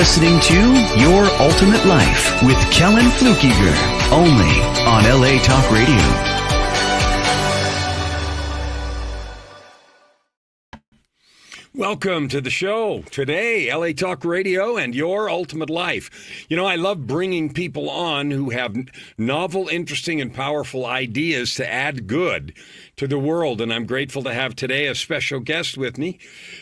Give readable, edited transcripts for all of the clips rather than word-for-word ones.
listening to Your Ultimate Life with Kellan Fluckiger, only on LA Talk Radio. Welcome to the show today, LA Talk Radio and Your Ultimate Life. You know, I love bringing people on who have novel, interesting, and powerful ideas to add good to the world. And I'm grateful to have today a special guest with me,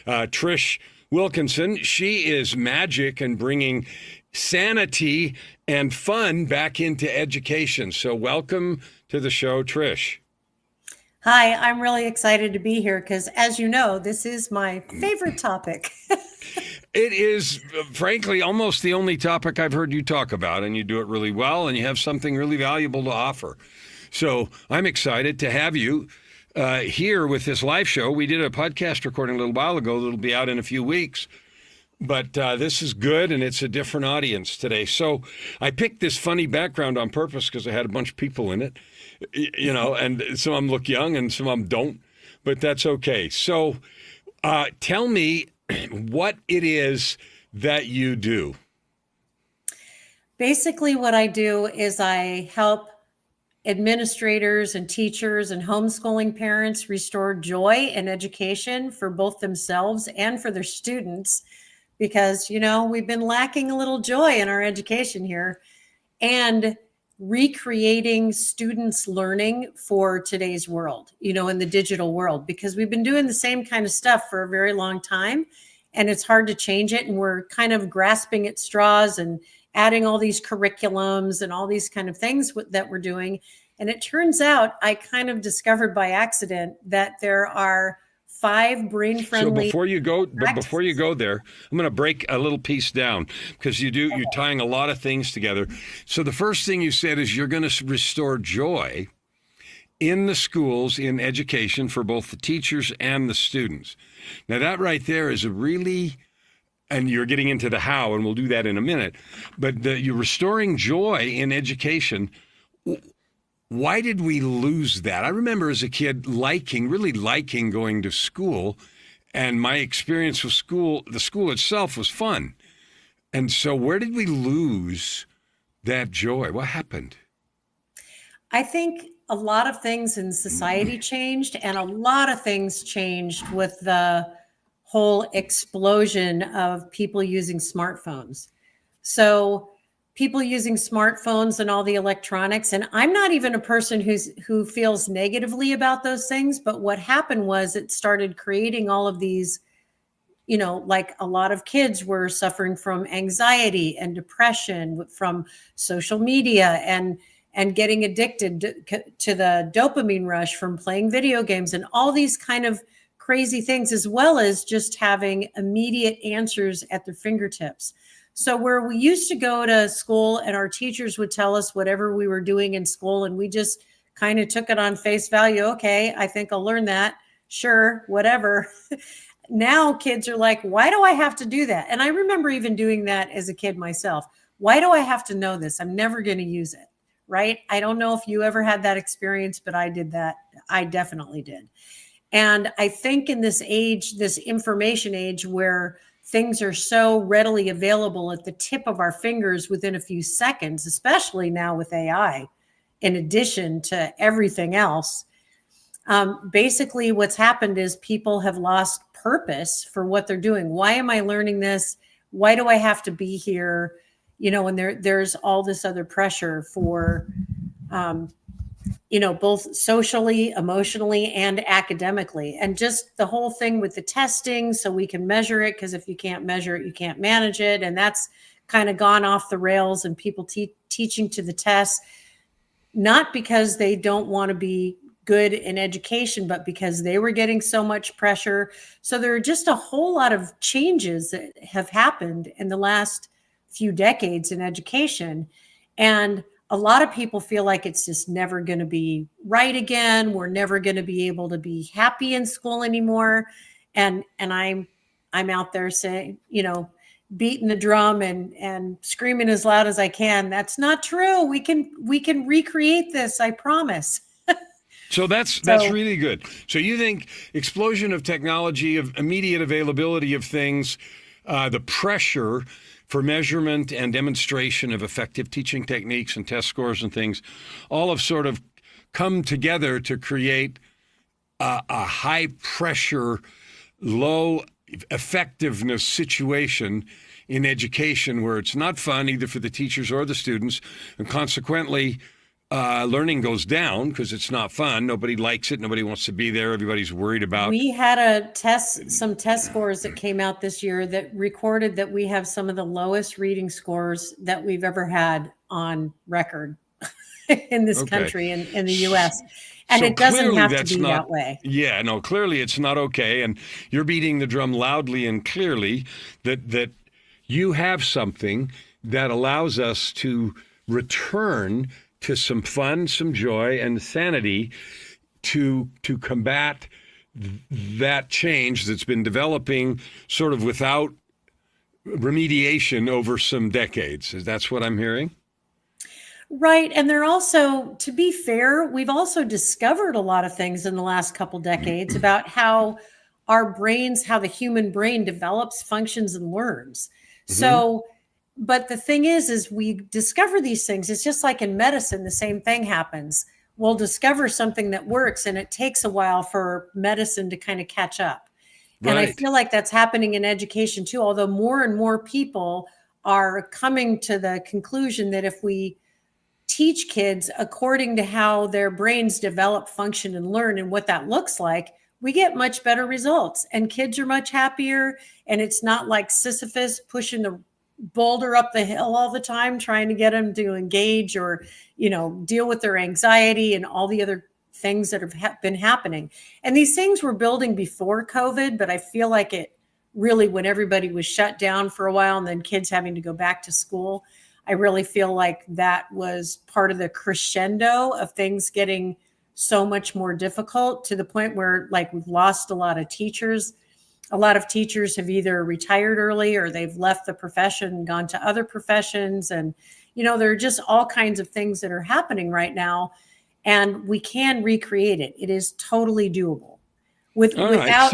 Trish Wilkinson. She is magic and bringing sanity and fun back into education. So welcome to the show, Trish. Hi, I'm really excited to be here because, as you know, this is my favorite topic. It is, frankly, almost the only topic I've heard you talk about, and you do it really well, and you have something really valuable to offer. So I'm excited to have you here with this live show. We did a podcast recording a little while ago that'll be out in a few weeks. But this is good, and it's a different audience today. So I picked this funny background on purpose because I had a bunch of people in it, you know, and some of them look young and some of them don't, but that's okay. So tell me what it is that you do. Basically, what I do is I help administrators and teachers and homeschooling parents restore joy in education for both themselves and for their students. Because, you know, we've been lacking a little joy in our education here, and recreating students' learning for today's world, you know, in the digital world, because we've been doing the same kind of stuff for a very long time, and it's hard to change it. And we're kind of grasping at straws and adding all these curriculums and all these kind of things that we're doing. And it turns out I kind of discovered by accident that there are 5 brain-friendly. So before you go there, I'm going to break a little piece down because you're tying a lot of things together. So the first thing you said is you're going to restore joy in the schools, in education for both the teachers and the students. Now that right there is a really, and you're getting into the how, and we'll do that in a minute, but you're restoring joy in education. Why did we lose that? I remember as a kid really liking going to school, and my experience with the school itself was fun. And so where did we lose that joy? What happened? I think a lot of things in society changed, and a lot of things changed with the whole explosion of people using smartphones. So people using smartphones and all the electronics. And I'm not even a person who feels negatively about those things. But what happened was it started creating all of these, you know, like a lot of kids were suffering from anxiety and depression from social media and getting addicted to the dopamine rush from playing video games and all these kind of crazy things, as well as just having immediate answers at their fingertips. So where we used to go to school and our teachers would tell us whatever we were doing in school, and we just kind of took it on face value. Okay, I think I'll learn that. Sure, whatever. Now kids are like, why do I have to do that? And I remember even doing that as a kid myself. Why do I have to know this? I'm never going to use it, right? I don't know if you ever had that experience, but I did that. I definitely did. And I think in this age, this information age where things are so readily available at the tip of our fingers within a few seconds, especially now with AI, in addition to everything else. Basically, what's happened is people have lost purpose for what they're doing. Why am I learning this? Why do I have to be here? You know, and there's all this other pressure for, you know, both socially, emotionally, and academically. And just the whole thing with the testing so we can measure it, because if you can't measure it, you can't manage it. And that's kind of gone off the rails, and people teaching to the test, not because they don't want to be good in education, but because they were getting so much pressure. So there are just a whole lot of changes that have happened in the last few decades in education. And a lot of people feel like it's just never going to be right again. We're never going to be able to be happy in school anymore. And I'm out there saying, you know, beating the drum and screaming as loud as I can. That's not true. We can recreate this. I promise. So that's really good. So you think explosion of technology, of immediate availability of things, the pressure for measurement and demonstration of effective teaching techniques and test scores and things, all have sort of come together to create a high pressure, low effectiveness situation in education where it's not fun either for the teachers or the students, and consequently learning goes down because it's not fun. Nobody likes it. Nobody wants to be there. Everybody's worried about. We had some test scores that came out this year that recorded that we have some of the lowest reading scores that we've ever had on record in this country, in the U.S. And so it doesn't have to be that way. Yeah, no, clearly it's not okay. And you're beating the drum loudly and clearly that you have something that allows us to return to some fun, some joy, and sanity to combat that change that's been developing sort of without remediation over some decades. That's what I'm hearing? Right. And they're also, to be fair, we've also discovered a lot of things in the last couple decades about how our brains, how the human brain develops, functions, and learns. Mm-hmm. So, but the thing is we discover these things. It's just like in medicine, the same thing happens. We'll discover something that works, and it takes a while for medicine to kind of catch up. Right. And I feel like that's happening in education too, although more and more people are coming to the conclusion that if we teach kids according to how their brains develop, function, and learn, and what that looks like, we get much better results, and kids are much happier. And it's not like Sisyphus pushing the boulder up the hill all the time, trying to get them to engage or, deal with their anxiety and all the other things that have been happening. And these things were building before COVID, but I feel like it really, when everybody was shut down for a while and then kids having to go back to school, I really feel like that was part of the crescendo of things getting so much more difficult, to the point where, like, we've lost a lot of teachers. A lot of teachers have either retired early or they've left the profession and gone to other professions. And, there are just all kinds of things that are happening right now, and we can recreate it. It is totally doable without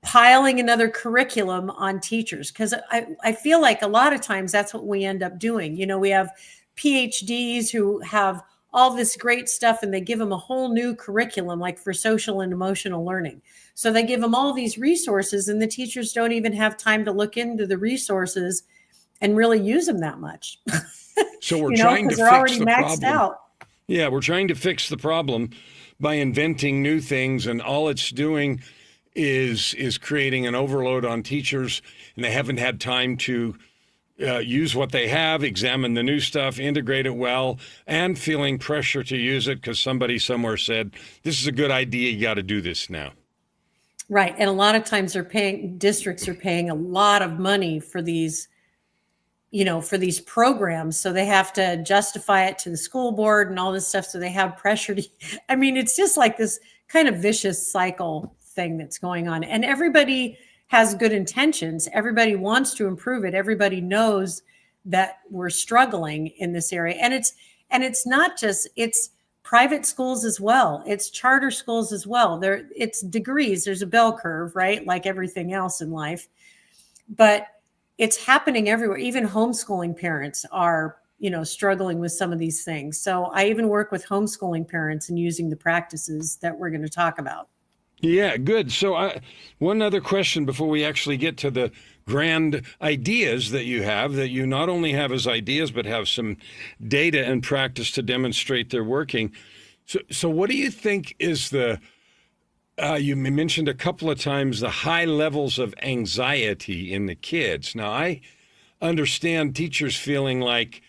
piling another curriculum on teachers. Because I feel like a lot of times that's what we end up doing. We have PhDs who have all this great stuff, and they give them a whole new curriculum, like for social and emotional learning. So they give them all these resources, and the teachers don't even have time to look into the resources and really use them that much. So we're trying to fix the problem. Out. Yeah, we're trying to fix the problem by inventing new things, and all it's doing is creating an overload on teachers, and they haven't had time to use what they have, examine the new stuff, integrate it well, and feeling pressure to use it because somebody somewhere said, this is a good idea, you got to do this now. Right. And a lot of times districts are paying a lot of money for these, for these programs. So they have to justify it to the school board and all this stuff. So they have pressure it's just like this kind of vicious cycle thing that's going on. And everybody has good intentions. Everybody wants to improve it. Everybody knows that we're struggling in this area. And it's not just, it's private schools as well. It's charter schools as well. It's degrees. There's a bell curve, right? Like everything else in life. But it's happening everywhere. Even homeschooling parents are, struggling with some of these things. So I even work with homeschooling parents and using the practices that we're going to talk about. Yeah, good. So one other question before we actually get to the grand ideas that you not only have as ideas, but have some data and practice to demonstrate they're working. So what do you think is you mentioned a couple of times the high levels of anxiety in the kids. Now, I understand teachers feeling like,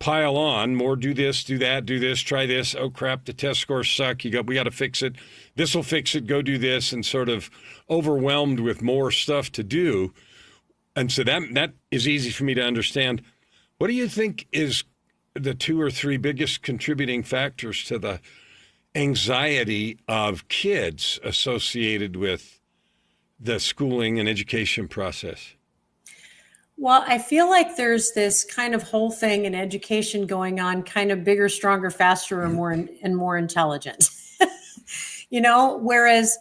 pile on more, do this, do that, do this, try this. Oh crap, the test scores suck. We got to fix it. This will fix it. Go do this, and sort of overwhelmed with more stuff to do. And so that is easy for me to understand. What do you think is the 2 or 3 biggest contributing factors to the anxiety of kids associated with the schooling and education process? Well, I feel like there's this kind of whole thing in education going on, kind of bigger, stronger, faster, and more intelligent. Whereas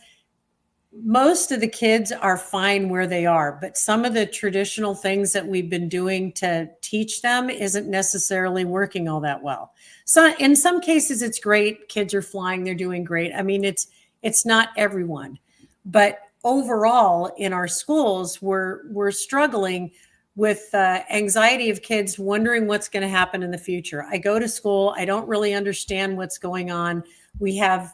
most of the kids are fine where they are, but some of the traditional things that we've been doing to teach them isn't necessarily working all that well. So in some cases it's great. Kids are flying, they're doing great. I mean, it's not everyone, but overall in our schools, we're struggling with anxiety of kids wondering what's going to happen in the future. I go to school, I don't really understand what's going on. We have,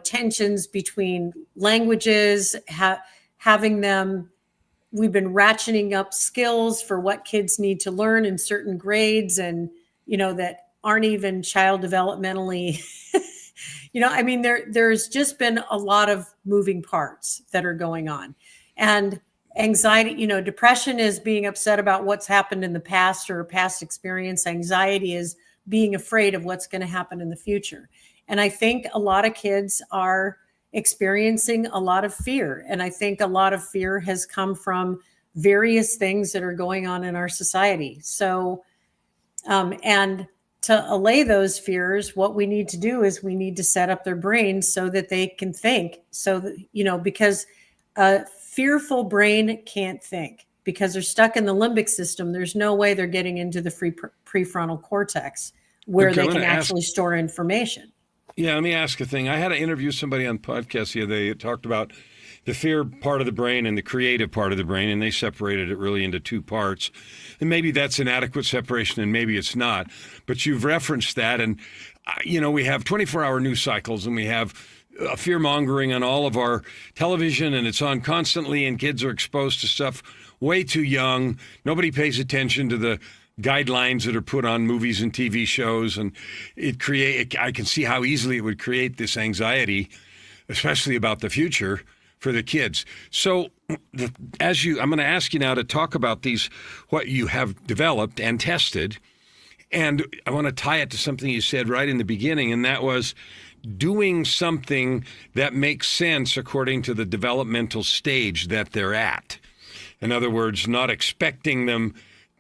tensions between languages, having them, we've been ratcheting up skills for what kids need to learn in certain grades and, that aren't even child developmentally, I mean, there's just been a lot of moving parts that are going on. And anxiety, depression is being upset about what's happened in the past or past experience. Anxiety is being afraid of what's going to happen in the future. And I think a lot of kids are experiencing a lot of fear. And I think a lot of fear has come from various things that are going on in our society. So, and to allay those fears, what we need to do is we need to set up their brains so that they can think. So that, because a fearful brain can't think because they're stuck in the limbic system. There's no way they're getting into the prefrontal cortex where they can actually store information. Yeah, let me ask a thing. I had to interview somebody on the podcast the other day that talked about the fear part of the brain and the creative part of the brain, and they separated it really into two parts. And maybe that's an adequate separation, and maybe it's not. But you've referenced that, and, we have 24-hour news cycles, and we have fear-mongering on all of our television, and it's on constantly, and kids are exposed to stuff way too young. Nobody pays attention to the guidelines that are put on movies and TV shows, and I can see how easily it would create this anxiety, especially about the future for the kids. So I'm going to ask you now to talk about what you have developed and tested, and I want to tie it to something you said right in the beginning, and that was doing something that makes sense according to the developmental stage that they're at. In other words, not expecting them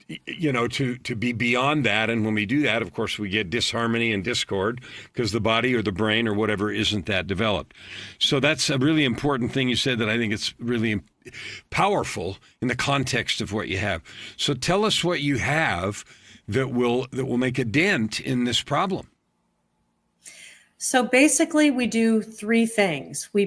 to be beyond that. And when we do that, of course, we get disharmony and discord because the body or the brain or whatever isn't that developed. So that's a really important thing you said that I think it's really powerful in the context of what you have. So tell us what you have that will make a dent in this problem. So basically we do three things. We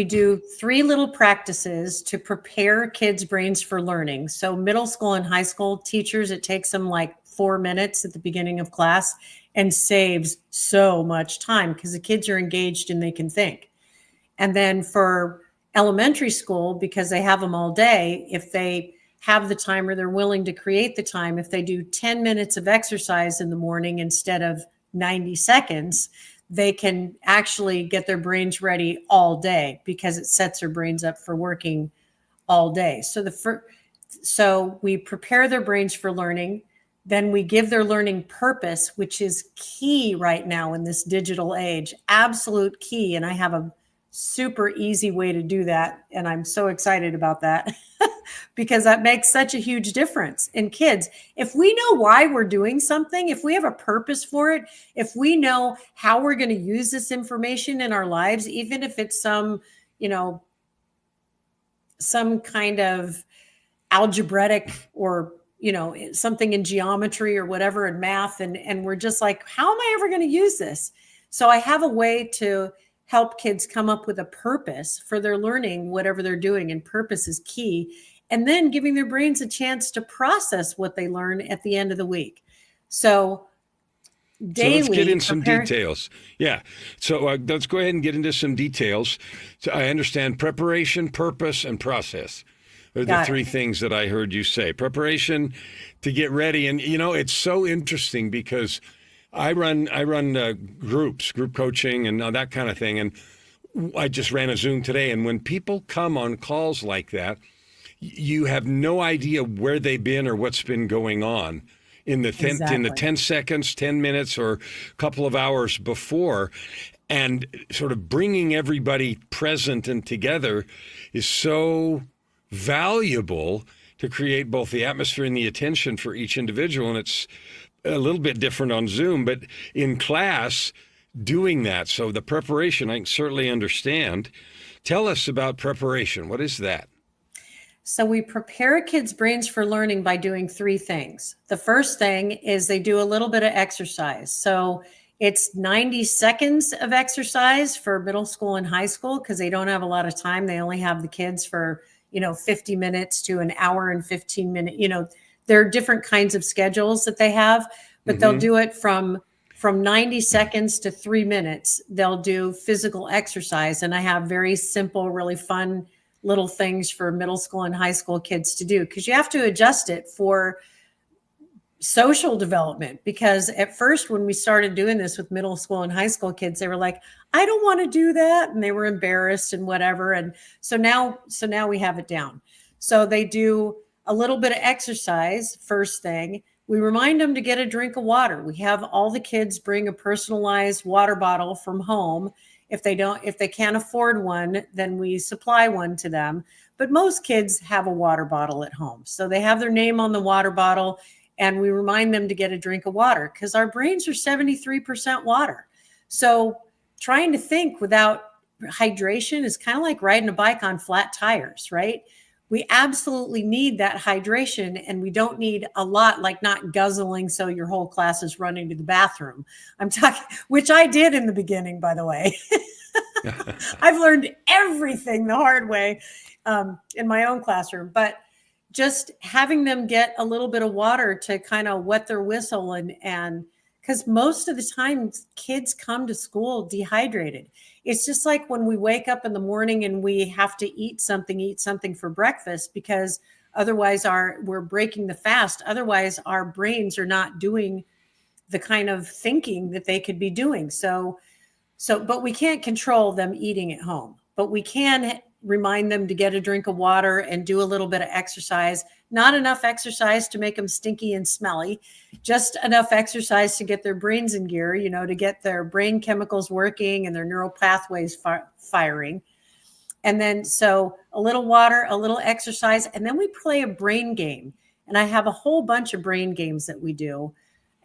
do three little practices to prepare kids' brains for learning. So middle school and high school teachers, it takes them like 4 minutes at the beginning of class and saves so much time because the kids are engaged and they can think. And then for elementary school, because they have them all day, if they have the time or they're willing to create the time, if they do 10 minutes of exercise in the morning instead of 90 seconds, they can actually get their brains ready all day because it sets their brains up for working all day. So we prepare their brains for learning. Then we give their learning purpose, which is key right now in this digital age, absolute key. And I have a super easy way to do that. And I'm so excited about that because that makes such a huge difference in kids. If we know why we're doing something, if we have a purpose for it, if we know how we're going to use this information in our lives, even if it's some kind of algebraic or, something in geometry or whatever in math. And we're just like, how am I ever going to use this? So I have a way to help kids come up with a purpose for their learning, whatever they're doing. And purpose is key. And then giving their brains a chance to process what they learn at the end of the week. So daily. So let's get in some details. Yeah. So let's go ahead and get into some details. So I understand preparation, purpose, and process are the three things that I heard you say. Preparation to get ready. And, it's so interesting because I run groups, group coaching and that kind of thing. And I just ran a Zoom today. And when people come on calls like that, you have no idea where they've been or what's been going on in the 10 seconds, 10 minutes, or a couple of hours before. And sort of bringing everybody present and together is so valuable to create both the atmosphere and the attention for each individual. And it's a little bit different on Zoom, but in class, doing that. So the preparation, I can certainly understand. Tell us about preparation. What is that? So we prepare kids' brains for learning by doing three things. The first thing is they do a little bit of exercise. So it's 90 seconds of exercise for middle school and high school because they don't have a lot of time. They only have the kids for, 50 minutes to an hour and 15 minutes. There are different kinds of schedules that they have, but they'll do it from 90 seconds to 3 minutes. They'll do physical exercise. And I have very simple, really fun little things for middle school and high school kids to do because you have to adjust it for social development. Because at first, when we started doing this with middle school and high school kids, they were like, I don't want to do that. And they were embarrassed and whatever. And so now we have it down. So they do a little bit of exercise. First thing, we remind them to get a drink of water. We have all the kids bring a personalized water bottle from home. If they can't afford one, then we supply one to them. But most kids have a water bottle at home. So they have their name on the water bottle and we remind them to get a drink of water because our brains are 73% water. So trying to think without hydration is kind of like riding a bike on flat tires, right? We absolutely need that hydration and we don't need a lot, like not guzzling so your whole class is running to the bathroom. I'm talking, which I did in the beginning, by the way. I've learned everything the hard way in my own classroom, but just having them get a little bit of water to kind of wet their whistle and because most of the time kids come to school dehydrated. It's just like when we wake up in the morning and we have to eat something for breakfast because otherwise we're breaking the fast. Otherwise our brains are not doing the kind of thinking that they could be doing. But we can't control them eating at home, but we can remind them to get a drink of water and do a little bit of exercise. Not enough exercise to make them stinky and smelly, just enough exercise to get their brains in gear, to get their brain chemicals working and their neural pathways firing. And then, so a little water, a little exercise, and then we play a brain game. And I have a whole bunch of brain games that we do,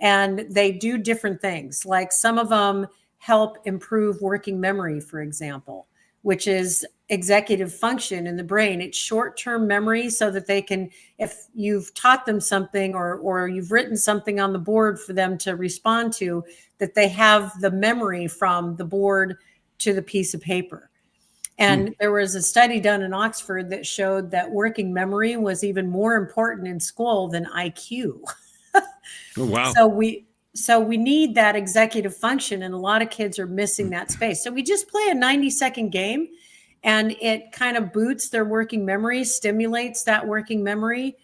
and they do different things. Like some of them help improve working memory, for example, which is executive function in the brain. It's short-term memory so that they can, if you've taught them something or you've written something on the board for them to respond to, that they have the memory from the board to the piece of paper. And there was a study done in Oxford that showed that working memory was even more important in school than IQ. Oh, wow. So we need that executive function, and a lot of kids are missing that space. So we just play a 90-second game, and it kind of boots their working memory, stimulates that working memory.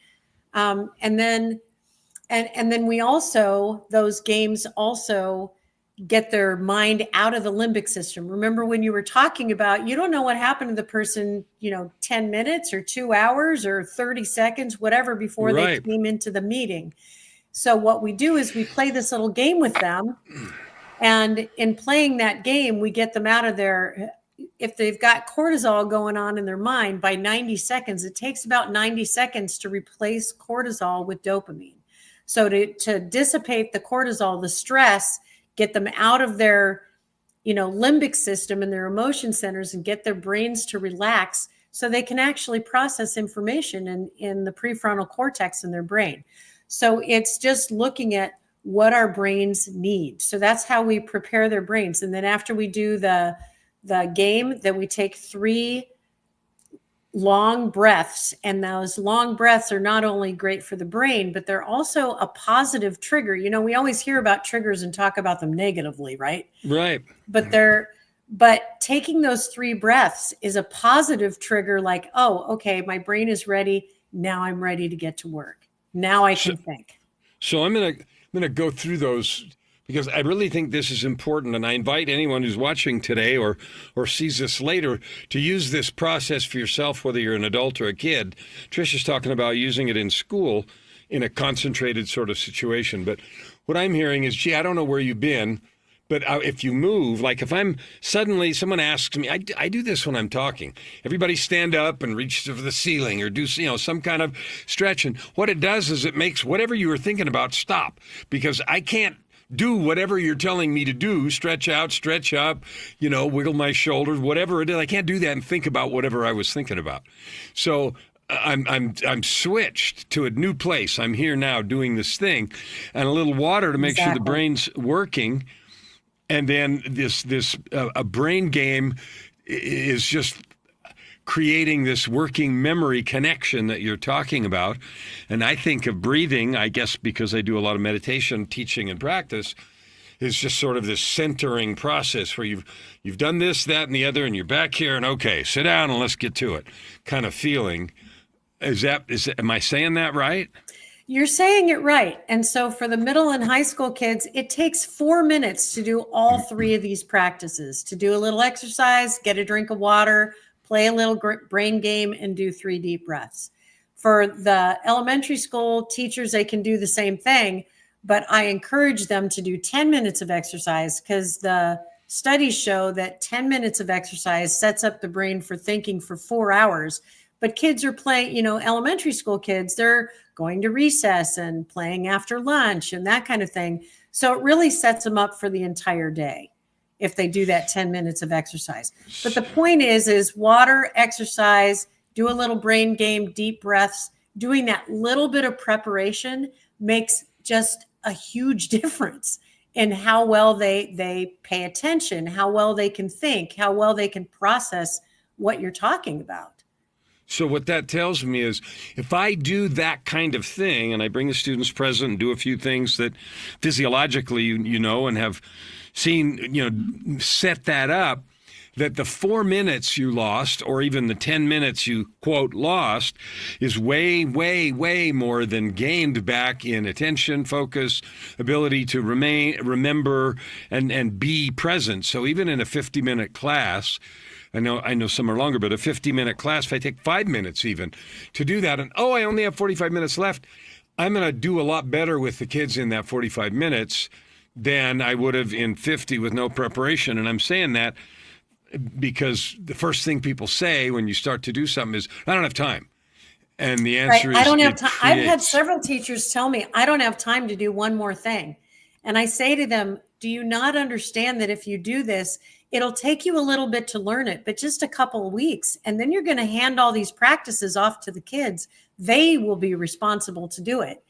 And then we also, those games also get their mind out of the limbic system. Remember when you were talking about, you don't know what happened to the person, 10 minutes or 2 hours or 30 seconds, whatever, before they came into the meeting. So what we do is we play this little game with them. And in playing that game, we get them out of their, if they've got cortisol going on in their mind by 90 seconds, it takes about 90 seconds to replace cortisol with dopamine. So to dissipate the cortisol, the stress, get them out of their, limbic system and their emotion centers and get their brains to relax so they can actually process information in the prefrontal cortex in their brain. So it's just looking at what our brains need. So that's how we prepare their brains. And then after we do the game, then we take 3 long breaths. And those long breaths are not only great for the brain, but they're also a positive trigger. We always hear about triggers and talk about them negatively, right? Right. But taking those 3 breaths is a positive trigger, like, oh, okay, my brain is ready. Now I'm ready to get to work. Now I can think. So I'm gonna go through those because I really think this is important, and I invite anyone who's watching today or sees this later to use this process for yourself, whether you're an adult or a kid. Trisha's talking about using it in school in a concentrated sort of situation. But what I'm hearing is, gee, I don't know where you've been, but if you move, like if I'm suddenly, someone asks me, I do this when I'm talking. Everybody stand up and reach to the ceiling or do, some kind of stretch. And what it does is it makes whatever you were thinking about stop, because I can't do whatever you're telling me to do, stretch out, stretch up, wiggle my shoulders, whatever it is. I can't do that and think about whatever I was thinking about. So I'm switched to a new place. I'm here now doing this thing, and a little water to make sure the brain's working. And then a brain game is just creating this working memory connection that you're talking about. And I think of breathing, I guess because I do a lot of meditation, teaching, and practice, is just sort of this centering process where you've done this, that, and the other, and you're back here, and okay, sit down and let's get to it kind of feeling. Am I saying that right? You're saying it right. And so for the middle and high school kids, it takes 4 minutes to do all 3 of these practices, to do a little exercise, get a drink of water, play a little brain game, and do 3 deep breaths. For the elementary school teachers, they can do the same thing, but I encourage them to do 10 minutes of exercise because the studies show that 10 minutes of exercise sets up the brain for thinking for 4 hours. But kids are playing, elementary school kids, they're going to recess and playing after lunch and that kind of thing. So it really sets them up for the entire day if they do that 10 minutes of exercise. But the point is water, exercise, do a little brain game, deep breaths, doing that little bit of preparation makes just a huge difference in how well they pay attention, how well they can think, how well they can process what you're talking about. So what that tells me is if I do that kind of thing and I bring the students present and do a few things that physiologically, and have seen, set that up, that the 4 minutes you lost or even the 10 minutes you, quote, lost is way, way, way more than gained back in attention, focus, ability to remember, and be present. So even in a 50-minute class, I know some are longer, but a 50-minute class, if I take 5 minutes even to do that, and I only have 45 minutes left, I'm going to do a lot better with the kids in that 45 minutes than I would have in 50 with no preparation. And I'm saying that because the first thing people say when you start to do something is, I don't have time. And the answer is, I don't have time. I've had several teachers tell me, I don't have time to do one more thing. And I say to them, do you not understand that if you do this, it'll take you a little bit to learn it, but just a couple of weeks. And then you're going to hand all these practices off to the kids. They will be responsible to do it.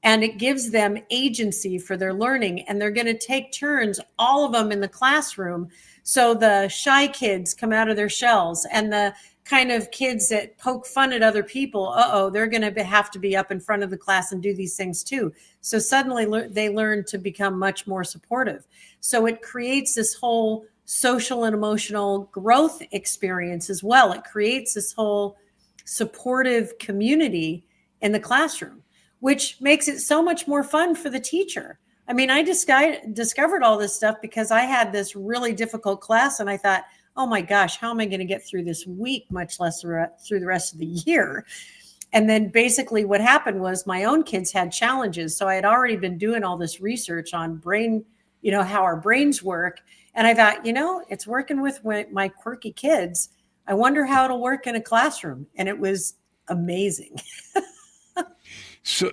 And it gives them agency for their learning. And they're going to take turns, all of them in the classroom. So the shy kids come out of their shells, and the kind of kids that poke fun at other people, they're going to have to be up in front of the class and do these things too. So suddenly they learn to become much more supportive. So it creates this whole social and emotional growth experience as well. It creates this whole supportive community in the classroom, which makes it so much more fun for the teacher. I mean, I discovered all this stuff because I had this really difficult class, and I thought, oh my gosh, how am I going to get through this week, much less through the rest of the year? And then basically what happened was my own kids had challenges. So I had already been doing all this research on brain, how our brains work. And I thought, it's working with my quirky kids. I wonder how it'll work in a classroom. And it was amazing. So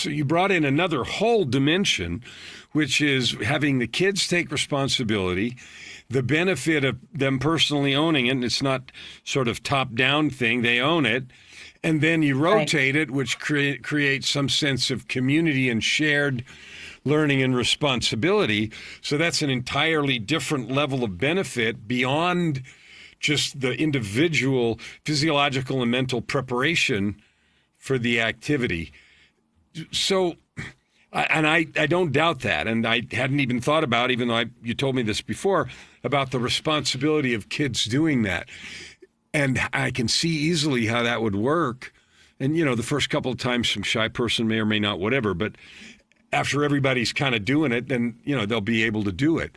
you brought in another whole dimension, which is having the kids take responsibility, the benefit of them personally owning it. And it's not sort of top-down thing. They own it. And then you rotate it, which creates some sense of community and shared learning and responsibility. So that's an entirely different level of benefit beyond just the individual physiological and mental preparation for the activity. So, I don't doubt that. And I hadn't even thought about, even though you told me this before, about the responsibility of kids doing that. And I can see easily how that would work. And, the first couple of times some shy person may or may not, whatever, but after everybody's kind of doing it, then, they'll be able to do it.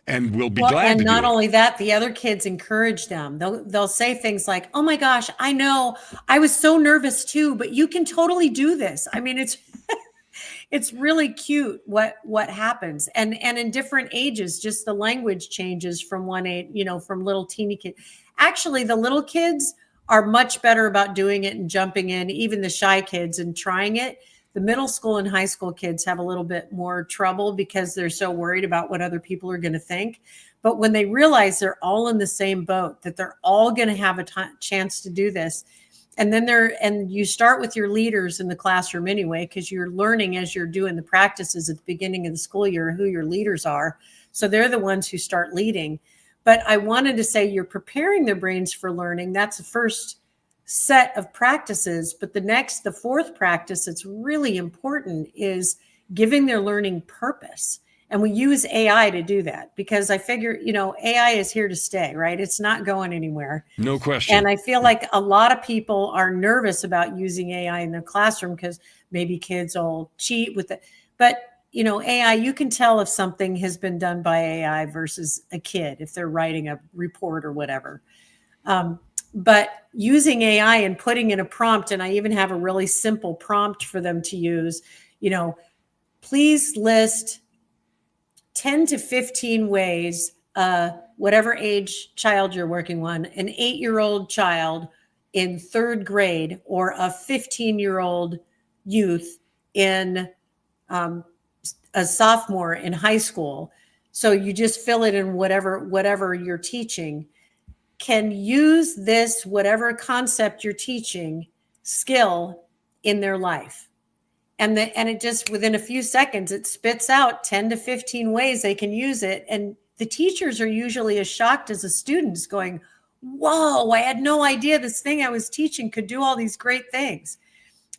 And we'll be glad to do it. And not only that, the other kids encourage them. They'll say things like, oh my gosh, I know, I was so nervous too, but you can totally do this. I mean, it's really cute what happens. And in different ages, just the language changes from one age, from little teeny kids. Actually, the little kids are much better about doing it and jumping in, even the shy kids, and trying it. The middle school and high school kids have a little bit more trouble because they're so worried about what other people are going to think. But when they realize they're all in the same boat, that they're all going to have a chance to do this, and then you start with your leaders in the classroom anyway, because you're learning as you're doing the practices at the beginning of the school year who your leaders are. So they're the ones who start leading. But I wanted to say you're preparing their brains for learning. That's the first set of practices. But the fourth practice that's really important is giving their learning purpose. And we use AI to do that because I figure, AI is here to stay, right? It's not going anywhere. No question. And I feel like a lot of people are nervous about using AI in their classroom because maybe kids will cheat with it. But, AI, you can tell if something has been done by AI versus a kid, if they're writing a report or whatever. But using AI and putting in a prompt, and I even have a really simple prompt for them to use, please list 10 to 15 ways, whatever age child you're working on, an 8-year-old child in 3rd grade or a 15-year-old youth in a sophomore in high school. So you just fill it in whatever you're teaching, can use this, whatever concept you're teaching, skill in their life. And it just within a few seconds, it spits out 10 to 15 ways they can use it. And the teachers are usually as shocked as the students going, whoa, I had no idea this thing I was teaching could do all these great things.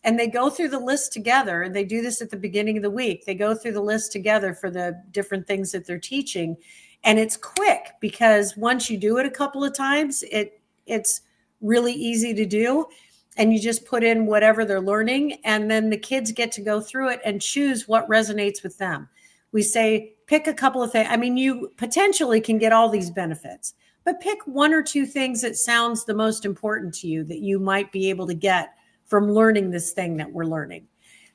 And they go through the list together. And they do this at the beginning of the week. They go through the list together for the different things that they're teaching. And it's quick because once you do it a couple of times, it's really easy to do. And you just put in whatever they're learning, and then the kids get to go through it and choose what resonates with them. We say, pick a couple of things. I mean, you potentially can get all these benefits, but pick 1 or 2 things that sounds the most important to you that you might be able to get from learning this thing that we're learning.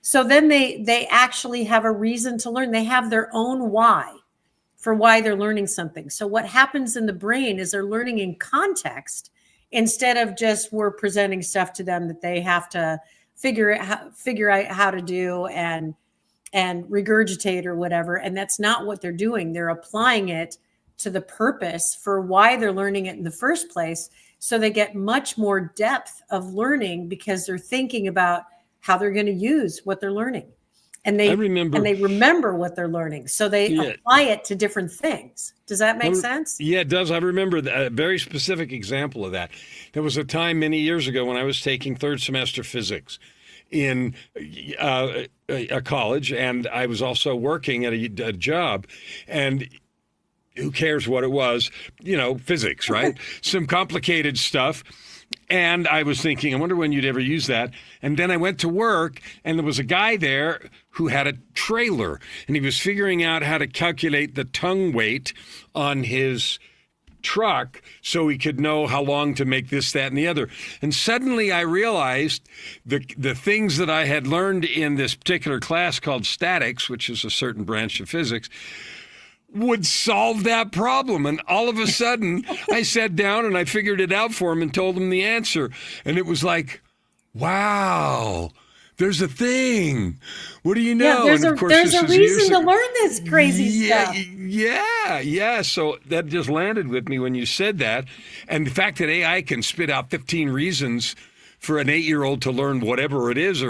So then they actually have a reason to learn. They have their own why for why they're learning something. So what happens in the brain is they're learning in context, instead of just we're presenting stuff to them that they have to figure out how to do and regurgitate or whatever. And that's not what they're doing. They're applying it to the purpose for why they're learning it in the first place. So they get much more depth of learning because they're thinking about how they're going to use what they're learning. And they remember what they're learning. So they apply it to different things. Does that make sense? Yeah, it does. I remember a very specific example of that. There was a time many years ago when I was taking 3rd semester physics in a college, and I was also working at a job. And who cares what it was? Physics, right? Some complicated stuff. And I was thinking, I wonder when you'd ever use that. And then I went to work, and there was a guy there who had a trailer, and he was figuring out how to calculate the tongue weight on his truck so he could know how long to make this, that, and the other. And suddenly I realized the things that I had learned in this particular class called statics, which is a certain branch of physics, would solve that problem. And all of a sudden, I sat down and I figured it out for him and told him the answer. And it was like, wow, there's a thing. What do you know? Yeah, there's a reason to learn this crazy stuff. Yeah. So that just landed with me when you said that. And the fact that AI can spit out 15 reasons for an 8-year-old to learn whatever it is,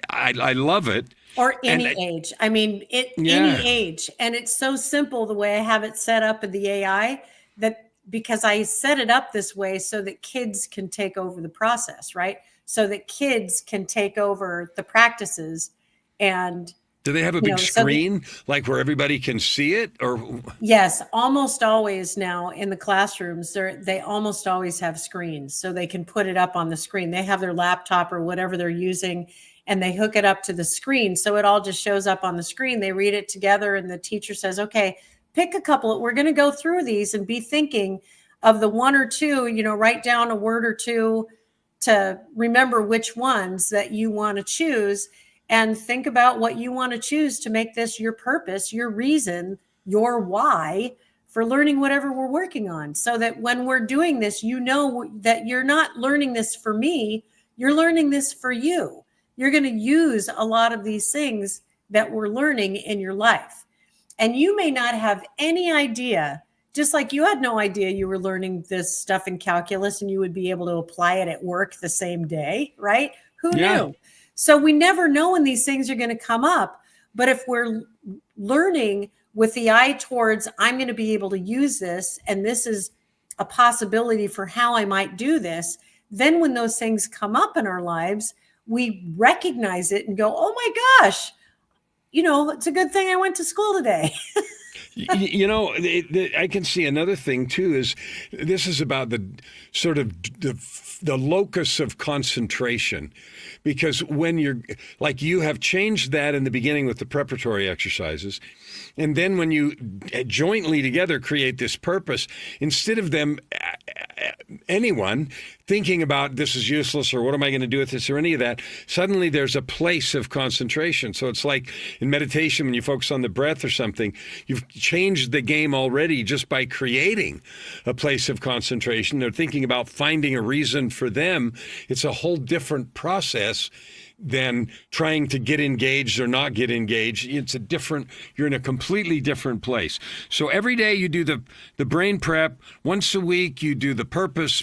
I love it. Or any age. I mean, any age. And it's so simple the way I have it set up in the AI that because I set it up this way so that kids can take over the process, right? So that kids can take over the practices. And do they have a big screen like where everybody can see it? Or yes, almost always now in the classrooms, they almost always have screens so they can put it up on the screen. They have their laptop or whatever they're using, and they hook it up to the screen. So it all just shows up on the screen. They read it together, and the teacher says, okay, pick a couple. We're going to go through these and be thinking of the 1 or 2, write down a word or 2 to remember which ones that you want to choose, and think about what you want to choose to make this your purpose, your reason, your why for learning whatever we're working on. So that when we're doing this, that you're not learning this for me, you're learning this for you. you're going to use a lot of these things that we're learning in your life. And you may not have any idea, just like you had no idea you were learning this stuff in calculus and you would be able to apply it at work the same day, right? Who knew? So we never know when these things are going to come up. But if we're learning with the eye towards, I'm going to be able to use this, and this is a possibility for how I might do this, then when those things come up in our lives, we recognize it and go, oh my gosh, it's a good thing I went to school today. I can see another thing too is this is about the sort of the locus of concentration, because when you're like, you have changed that in the beginning with the preparatory exercises, and then when you jointly together create this purpose, instead of them anyone thinking about this is useless or what am I going to do with this or any of that, suddenly there's a place of concentration. So it's like in meditation when you focus on the breath or something, you've changed the game already just by creating a place of concentration. They're thinking about finding a reason for them. It's a whole different process than trying to get engaged or not get engaged. You're in a completely different place. So every day you do the brain prep. Once a week you do the purpose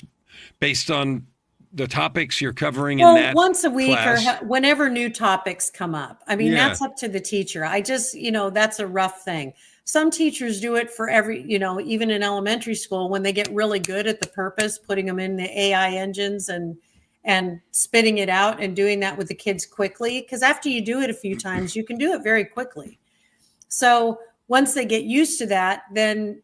based on the topics you're covering in that once a week class. Or whenever new topics come up. I mean, that's up to the teacher. I just, that's a rough thing. Some teachers do it for every, even in elementary school, when they get really good at the purpose, putting them in the AI engines and spitting it out and doing that with the kids quickly. Because after you do it a few times, you can do it very quickly. So once they get used to that, then,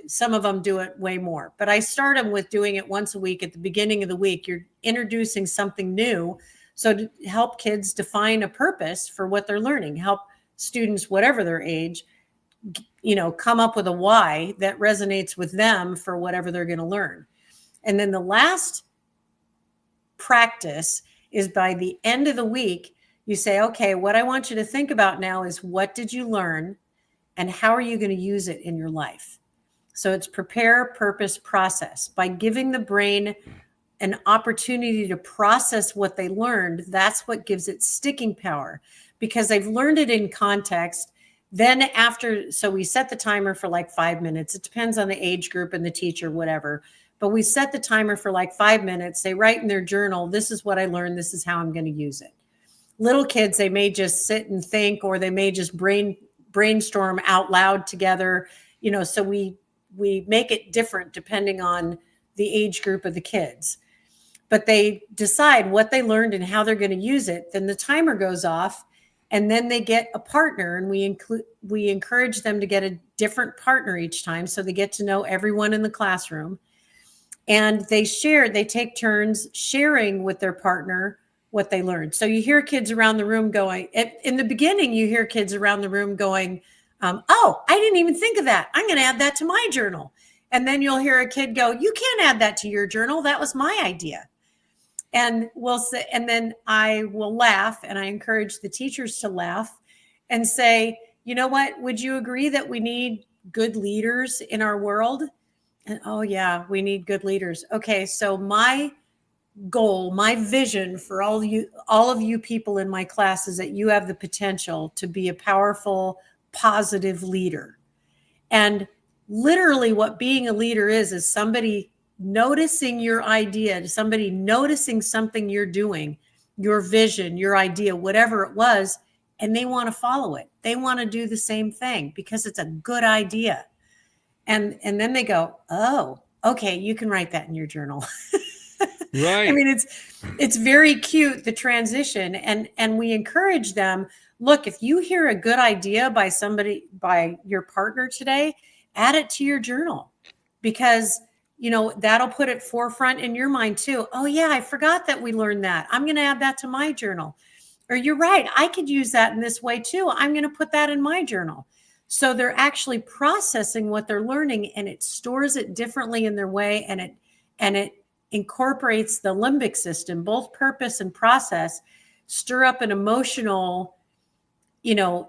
some of them do it way more. But I start them with doing it once a week. At the beginning of the week, you're introducing something new. So to help kids define a purpose for what they're learning, help students, whatever their age, come up with a why that resonates with them for whatever they're going to learn. And then the last practice is by the end of the week, you say, okay, what I want you to think about now is what did you learn and how are you going to use it in your life? So it's prepare, purpose, process. By giving the brain an opportunity to process what they learned, that's what gives it sticking power, because they've learned it in context. Then so we set the timer for like 5 minutes. It depends on the age group and the teacher, whatever. But we set the timer for like 5 minutes. They write in their journal, this is what I learned. This is how I'm going to use it. Little kids, they may just sit and think, or they may just brainstorm out loud together. So we make it different depending on the age group of the kids. But they decide what they learned and how they're going to use it. Then the timer goes off, and then they get a partner, and we encourage them to get a different partner each time, so they get to know everyone in the classroom. And they take turns sharing with their partner what they learned. So you hear kids around the room going, in the beginning, you hear kids around the room going, oh, I didn't even think of that. I'm going to add that to my journal. And then you'll hear a kid go, you can't add that to your journal. That was my idea. And and then I will laugh, and I encourage the teachers to laugh and say, you know what, would you agree that we need good leaders in our world? And oh yeah, we need good leaders. Okay, so my goal, my vision for all of you people in my class is that you have the potential to be a powerful, positive leader. And literally what being a leader is somebody noticing your idea, somebody noticing something you're doing, your vision, your idea, whatever it was, and they want to follow it. They want to do the same thing because it's a good idea. And then they go, oh, okay, you can write that in your journal. Right. I mean, it's very cute, the transition. And we encourage them, look, if you hear a good idea by your partner today, add it to your journal, because that'll put it forefront in your mind too. Oh yeah, I forgot that we learned that. I'm going to add that to my journal. Or you're right, I could use that in this way too. I'm going to put that in my journal. So they're actually processing what they're learning, and it stores it differently in their way, and it incorporates the limbic system. Both purpose and process stir up an emotional,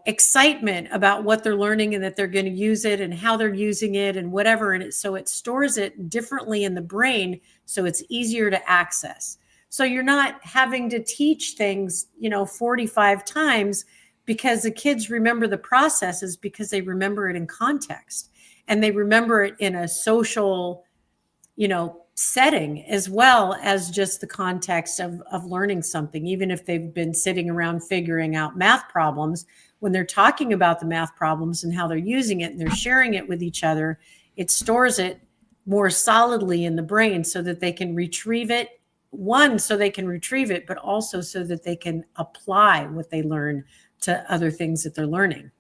excitement about what they're learning and that they're going to use it and how they're using it and whatever. And so it stores it differently in the brain, so it's easier to access. So you're not having to teach things, 45 times, because the kids remember the processes because they remember it in context, and they remember it in a social, setting, as well as just the context of learning something. Even if they've been sitting around figuring out math problems, when they're talking about the math problems and how they're using it and they're sharing it with each other, it stores it more solidly in the brain so that they can retrieve it. One, so they can retrieve it, but also so that they can apply what they learn to other things that they're learning.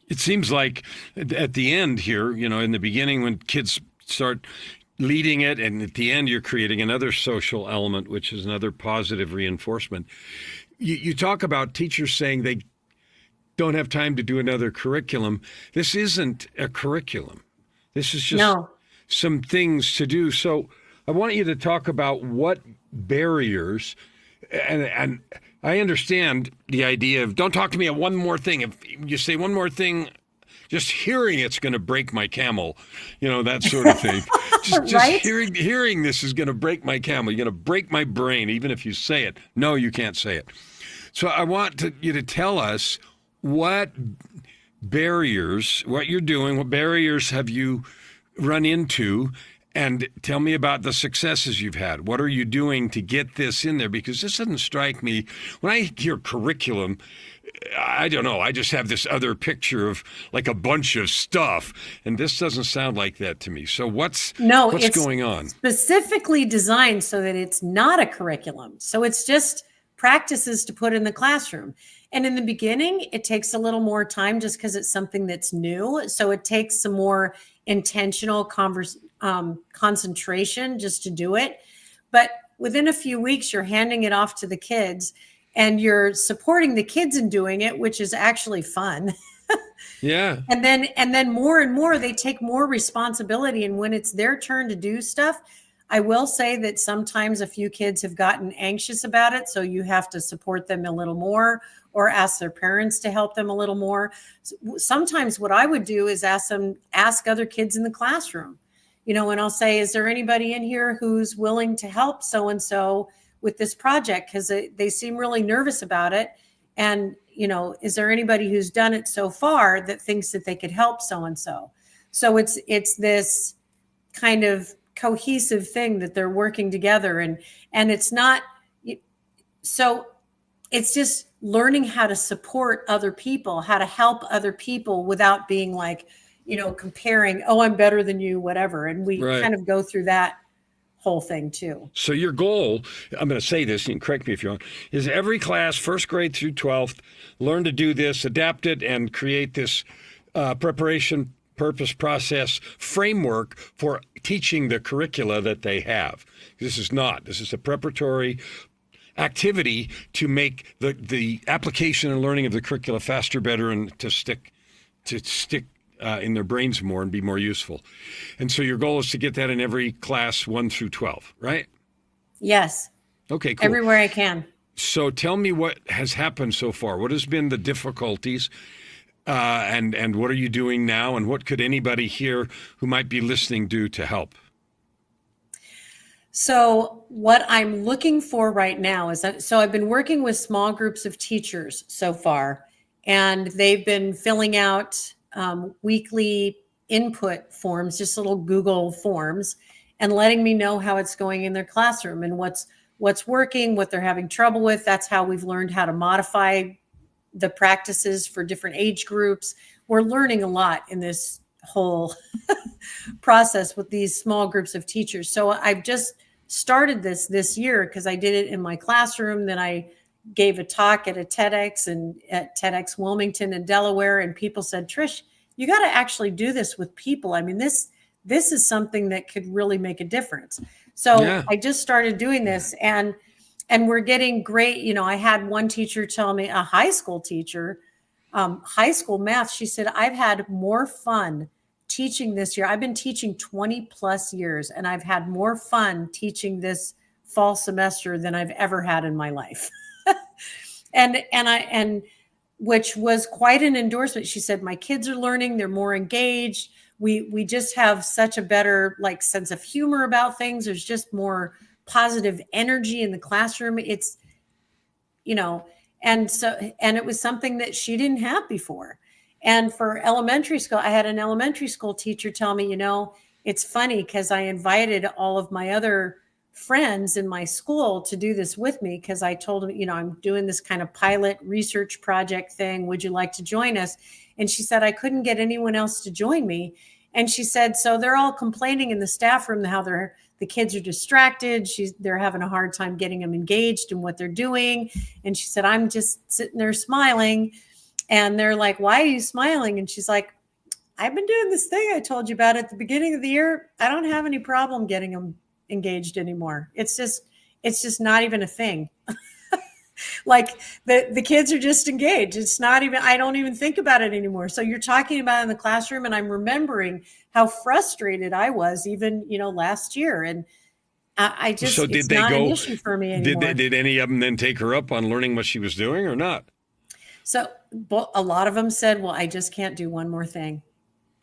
It seems like at the end here, in the beginning when kids start leading it, and at the end you're creating another social element, which is another positive reinforcement. You talk about teachers saying they don't have time to do another curriculum. This isn't a curriculum. This is just some things to do. So I want you to talk about what barriers, and I understand the idea of don't talk to me on one more thing. If you say one more thing, just hearing it's going to break my camel, that sort of thing. Just Right? hearing this is going to break my camel. You're going to break my brain, even if you say it. No, you can't say it. So I want you to tell us what barriers, what you're doing, what barriers have you run into, and tell me about the successes you've had. What are you doing to get this in there? Because this doesn't strike me, when I hear curriculum, I don't know, I just have this other picture of like a bunch of stuff, and this doesn't sound like that to me. So what's going on? Specifically designed so that it's not a curriculum. So it's just practices to put in the classroom. And in the beginning, it takes a little more time just because it's something that's new. So it takes some more intentional concentration just to do it. But within a few weeks, you're handing it off to the kids and you're supporting the kids in doing it, which is actually fun. Yeah. And then more and more, they take more responsibility. And when it's their turn to do stuff, I will say that sometimes a few kids have gotten anxious about it. So you have to support them a little more or ask their parents to help them a little more. Sometimes what I would do is ask other kids in the classroom, and I'll say, is there anybody in here who's willing to help so-and-so with this project? Because they seem really nervous about it. And, is there anybody who's done it so far that thinks that they could help so-and-so? So it's this kind of cohesive thing that they're working together, and it's not, so it's just learning how to support other people, how to help other people without being like, comparing, oh, I'm better than you, whatever. And we kind of go through that whole thing too. So your goal, I'm going to say this, you can correct me if you want, is every class, first grade through 12th, learn to do this, adapt it, and create this preparation, purpose, process framework for teaching the curricula that they have. This is a preparatory activity to make the application and learning of the curricula faster, better, and to stick in their brains more and be more useful. And so your goal is to get that in every class 1 through 12, right? Yes. Okay, cool. Everywhere I can. So tell me what has happened so far. What has been the difficulties, and what are you doing now? And what could anybody here who might be listening do to help? So what I'm looking for right now is I've been working with small groups of teachers so far, and they've been filling out weekly input forms, just little Google forms, and letting me know how it's going in their classroom and what's working, what they're having trouble with. That's how we've learned how to modify the practices for different age groups. We're learning a lot in this whole process with these small groups of teachers. So I've just started this year because I did it in my classroom. Then I gave a talk at a TEDx and at TEDx Wilmington in Delaware, and people said, Trish, you got to actually do this with people. I mean, this is something that could really make a difference. So I just started doing this, and we're getting great. I had one teacher tell me, a high school teacher, high school math. She said, I've had more fun teaching this year. I've been teaching 20 plus years, and I've had more fun teaching this fall semester than I've ever had in my life. and which was quite an endorsement. She said, my kids are learning, they're more engaged. We just have such a better sense of humor about things. There's just more positive energy in the classroom. It's, and it was something that she didn't have before. And for elementary school, I had an elementary school teacher tell me, it's funny because I invited all of my other friends in my school to do this with me, because I told them, I'm doing this kind of pilot research project thing. Would you like to join us? And she said, I couldn't get anyone else to join me. And she said, so they're all complaining in the staff room how the kids are distracted. They're having a hard time getting them engaged in what they're doing. And she said, I'm just sitting there smiling. And they're like, why are you smiling? And she's like, I've been doing this thing I told you about at the beginning of the year. I don't have any problem getting them engaged anymore. It's just not even a thing. Like the kids are just engaged. It's not even, I don't even think about it anymore. So you're talking about it in the classroom, and I'm remembering how frustrated I was even, last year. And I just, so did it's they not go, an issue for me anymore. Did any of them then take her up on learning what she was doing or not? So a lot of them said, well, I just can't do one more thing.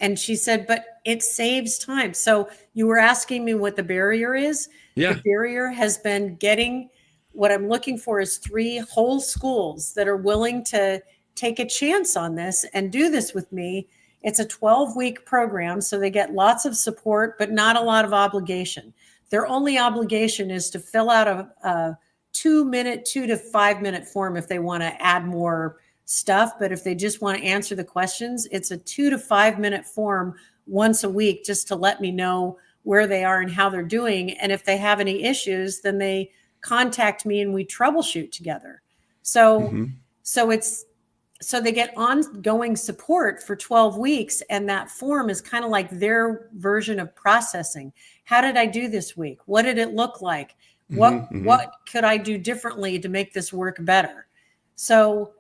And she said, but it saves time. So you were asking me what the barrier is. Yeah. The barrier has been getting, what I'm looking for is 3 whole schools that are willing to take a chance on this and do this with me. It's a 12-week program, so they get lots of support, but not a lot of obligation. Their only obligation is to fill out a 2 to 5 minute form if they want to add more stuff. But if they just want to answer the questions, it's a 2 to 5 minute form once a week, just to let me know where they are and how they're doing. And if they have any issues, then they contact me and we troubleshoot together. So they get ongoing support for 12 weeks. And that form is kind of like their version of processing. How did I do this week? What did it look like? What could I do differently to make this work better? So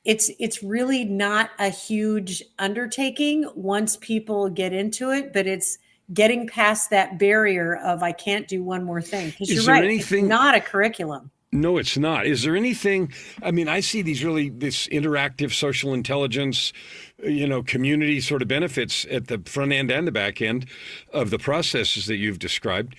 it's really not a huge undertaking once people get into it, but it's getting past that barrier of I can't do one more thing. Because you're right, it's not a curriculum. No, it's not. Is there anything, I see this interactive social intelligence, community sort of benefits at the front end and the back end of the processes that you've described.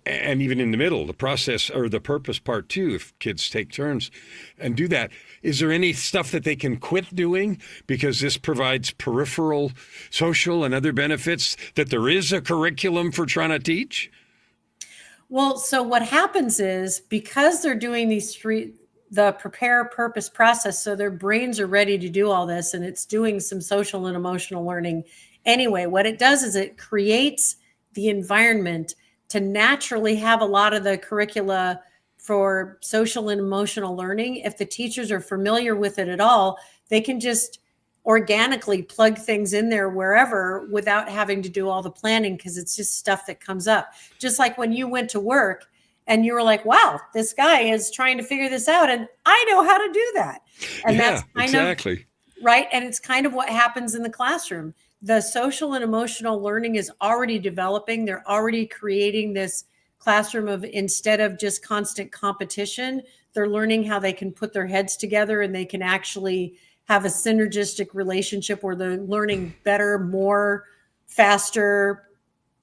And even in the middle, the process or the purpose part too, if kids take turns and do that. Is there any stuff that they can quit doing because this provides peripheral social and other benefits that there is a curriculum for trying to teach? Well, so what happens is because they're doing the prepare, purpose, process, so their brains are ready to do all this, and it's doing some social and emotional learning anyway. What it does is it creates the environment to naturally have a lot of the curricula for social and emotional learning. If the teachers are familiar with it at all, they can just organically plug things in there wherever without having to do all the planning, because it's just stuff that comes up. Just like when you went to work and you were like, wow, this guy is trying to figure this out and I know how to do that. And that's kind of right. And it's kind of what happens in the classroom. The social and emotional learning is already developing. They're already creating this classroom of, instead of just constant competition, they're learning how they can put their heads together and they can actually have a synergistic relationship where they're learning better, more, faster,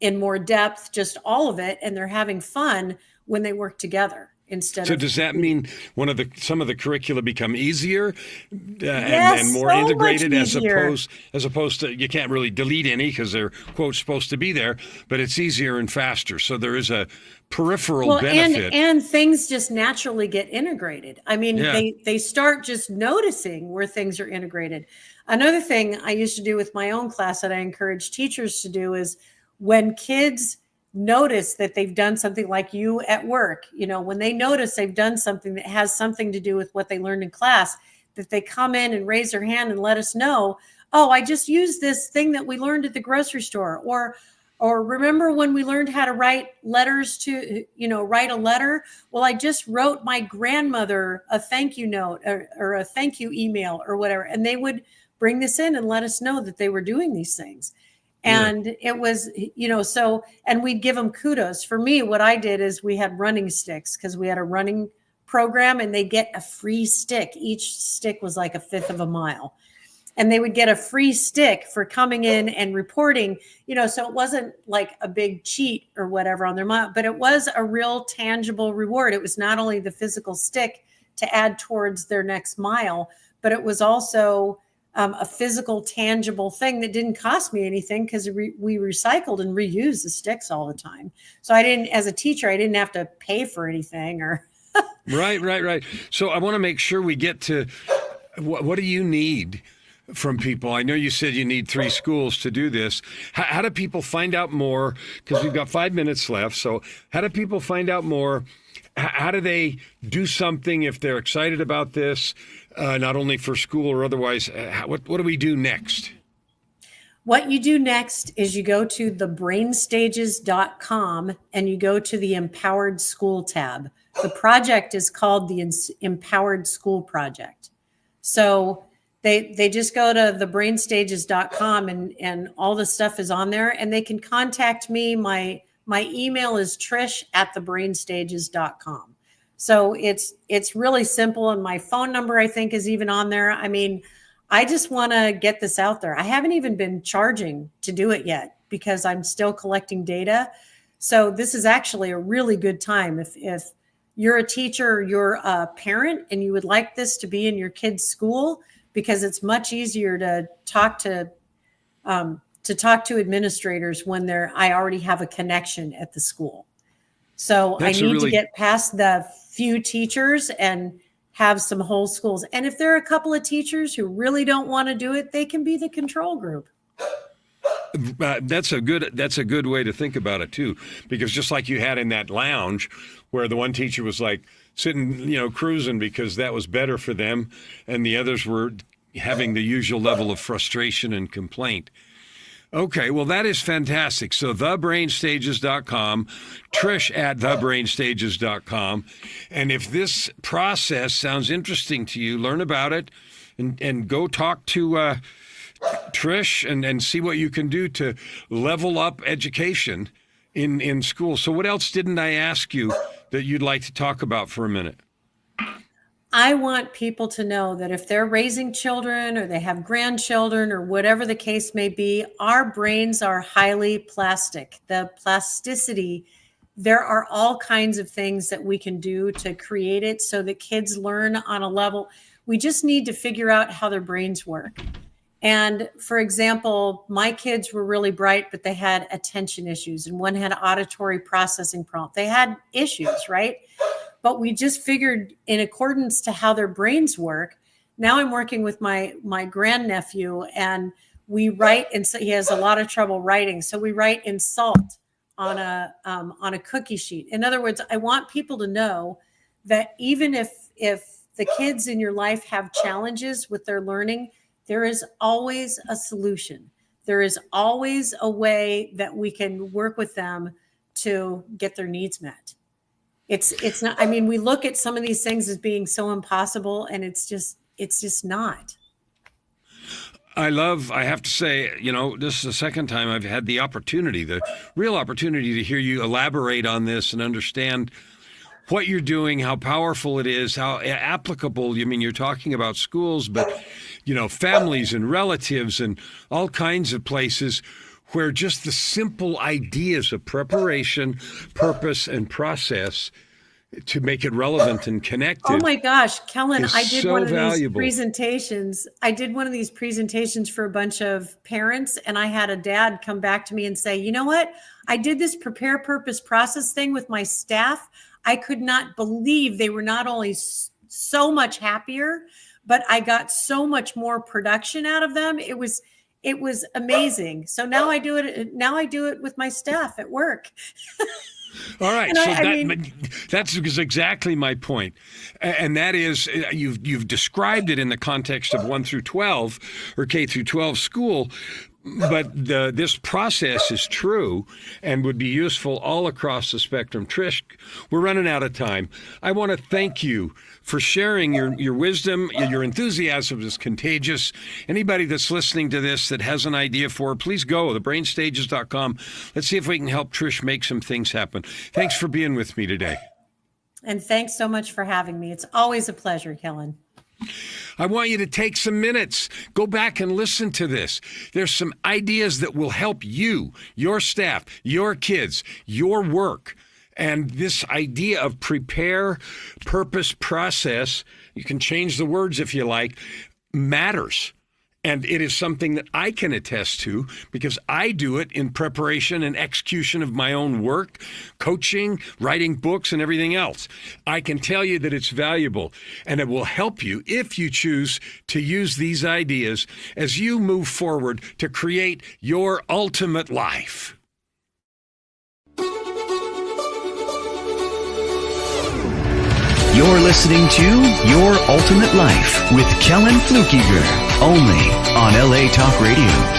in more depth, just all of it. And they're having fun when they work together. So does that mean some of the curricula become easier and more integrated as opposed to, you can't really delete any because they're quote supposed to be there, but it's easier and faster. So there is a peripheral benefit. And things just naturally get integrated. They start just noticing where things are integrated. Another thing I used to do with my own class that I encourage teachers to do is when kids notice that they've done something, like you at work, when they notice they've done something that has something to do with what they learned in class, that they come in and raise their hand and let us know, oh, I just used this thing that we learned at the grocery store, or remember when we learned how to write letters to, write a letter? Well, I just wrote my grandmother a thank you note or a thank you email or whatever. And they would bring this in and let us know that they were doing these things. And it was, and we'd give them kudos. For me, what I did is we had running sticks because we had a running program and they get a free stick. Each stick was like 1/5 of a mile. and they would get a free stick for coming in and reporting, so it wasn't like a big cheat or whatever on their mind, but it was a real tangible reward. It was not only the physical stick to add towards their next mile, but it was also a physical, tangible thing that didn't cost me anything because we recycled and reused the sticks all the time. So as a teacher, I didn't have to pay for anything or. Right. So I want to make sure we get to what do you need from people? I know you said you need 3 schools to do this. How do people find out more? Because we've got 5 minutes left. So how do people find out more? How do they do something if they're excited about this, not only for school or otherwise? What do we do next? What you do next is you go to thebrainstages.com and you go to the Empowered School tab. The project is called the Empowered School Project. So they just go to thebrainstages.com and all the stuff is on there, and they can contact me. My email is trish@thebrainstages.com. So it's really simple. And my phone number, I think, is even on there. I mean, I just want to get this out there. I haven't even been charging to do it yet because I'm still collecting data. So this is actually a really good time. If you're a teacher or you're a parent and you would like this to be in your kid's school, because it's much easier to talk to administrators when I already have a connection at the school. So I need to get past the few teachers and have some whole schools. And if there are a couple of teachers who really don't want to do it, they can be the control group. That's a good way to think about it too, because just like you had in that lounge where the one teacher was like sitting, cruising because that was better for them, and the others were having the usual level of frustration and complaint. Okay, well, that is fantastic. So thebrainstages.com, Trish@thebrainstages.com. And if this process sounds interesting to you, learn about it and go talk to Trish and see what you can do to level up education in school. So what else didn't I ask you that you'd like to talk about for a minute? I want people to know that if they're raising children or they have grandchildren or whatever the case may be, our brains are highly plastic. The plasticity, there are all kinds of things that we can do to create it so that kids learn on a level. We just need to figure out how their brains work. And for example, my kids were really bright, but they had attention issues, and one had auditory processing problem. They had issues, right? But we just figured in accordance to how their brains work. Now I'm working with my grandnephew, and we write, and so he has a lot of trouble writing. So we write in salt on a cookie sheet. In other words, I want people to know that even if the kids in your life have challenges with their learning, there is always a solution. There is always a way that we can work with them to get their needs met. It's not, I mean, we look at some of these things as being so impossible, and it's just not. I have to say, this is the second time I've had the real opportunity to hear you elaborate on this and understand what you're doing, how powerful it is, how applicable. You're talking about schools, but, families and relatives and all kinds of places where just the simple ideas of preparation, purpose, and process to make it relevant and connected. Oh my gosh, Kellan, I did one of these presentations. I did one of these presentations for a bunch of parents, and I had a dad come back to me and say, you know what? I did this prepare, purpose, process thing with my staff. I could not believe they were not only so much happier, but I got so much more production out of them. It was amazing. So now I do it with my staff at work. All right. That's exactly my point. And that is, you've described it in the context of 1 through 12 or K through 12 school. But this process is true and would be useful all across the spectrum. Trish, we're running out of time. I want to thank you for sharing your wisdom. Your enthusiasm is contagious. Anybody that's listening to this that has an idea for it, please go to thebrainstages.com. Let's see if we can help Trish make some things happen. Thanks for being with me today. And thanks so much for having me. It's always a pleasure, Kellan. I want you to take some minutes, go back and listen to this. There's some ideas that will help you, your staff, your kids, your work. And this idea of prepare, purpose, process, you can change the words if you like, matters. And it is something that I can attest to because I do it in preparation and execution of my own work, coaching, writing books, and everything else. I can tell you that it's valuable, and it will help you if you choose to use these ideas as you move forward to create your ultimate life. You're listening to Your Ultimate Life with Kellan Fluckiger, only on LA Talk Radio.